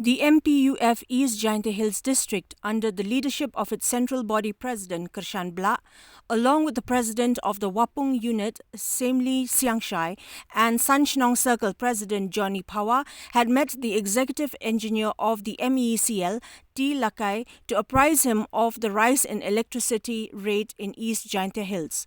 The MPUF East Jaintia Hills District, under the leadership of its central body president Kershan Bla, along with the president of the Wapung unit Semli Siangshai and Sanchnong Circle president Johnny Pawa, had met the executive engineer of the MEECL T. Lakai to apprise him of the rise in electricity rate in East Jaintia Hills.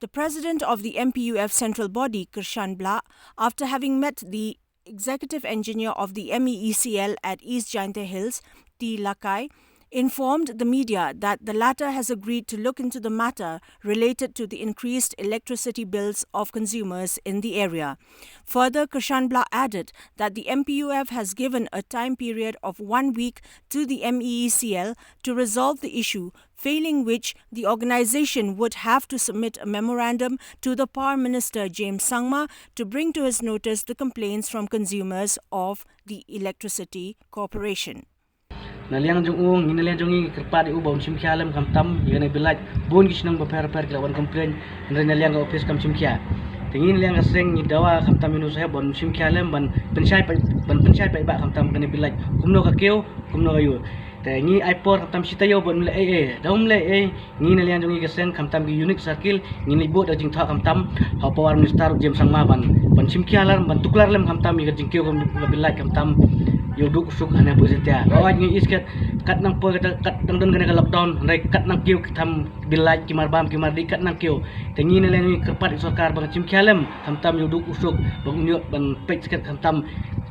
The president of the MPUF central body, Kershan Bla, after having met the executive engineer of the MEECL at East Jaintia Hills, T. Lakai, informed the media that the latter has agreed to look into the matter related to the increased electricity bills of consumers in the area. Further, Kershan Bla added that the MPUF has given a time period of 1 week to the MEECL to resolve the issue, failing which the organisation would have to submit a memorandum to the Power Minister James Sangma to bring to his notice the complaints from consumers of the Electricity Corporation. Naliang jung naliang jungi kerpa di ubah uncim kia lem kam tam yang nabi like bon kisnang berper kelawan komplain naliang ke office kam cim kia tingin naliang kaseng ni dawa kam tam minus saya bon uncim kia lem ban pensyai pai kam tam kena nabi like kumno ka keu kumno kayu ni ipor kam tam sitayo bon mle daum mle ni naliang jungi kaseng kam tam ki unique circle ni libot jing tha kam tam ha power minister jem sangma ban cim kia lam ban tuklar lem kam tam ni jing keu kam nabi like kam tam yuduk usuk hanya positia. Awak ni isket kat nang po kat nang don kena lockdown, rai kat nang kiu tham bilai kimar bam kimar di kat nang kiu. Tengi ni leni kerpat sarkar bang cim kialem, tam yuduk usuk bang nyok ban pek isket tam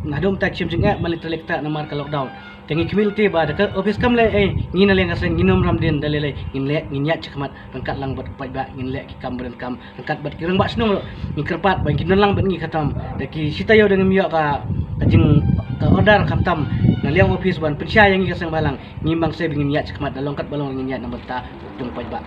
nadom tak cim cingak mali telekta namar ka lockdown. Tengi community ba dekat office kam le ni na leng aseng nginom ramdin dalele ngin yak cekmat rangkat lang bat pai ba ngin lek kam beren kam rangkat bat kirang ba snong ni kerpat bang kinon lang bat ngi khatam deki sitayo dengan miyak ka jing ka order kamtam naliang office ban pensya yang ikasang balang ngimbang saya bingin yak cekmat dalong kat balong ngin yak number ta tung pai ba.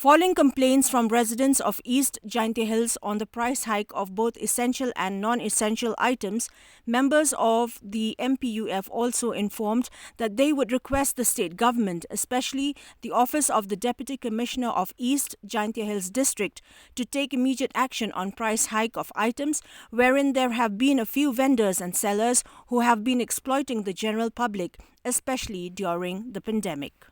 Following complaints from residents of East Jaintia Hills on the price hike of both essential and non-essential items, members of the MPUF also informed that they would request the state government, especially the Office of the Deputy Commissioner of East Jaintia Hills District, to take immediate action on price hike of items wherein there have been a few vendors and sellers who have been exploiting the general public, especially during the pandemic.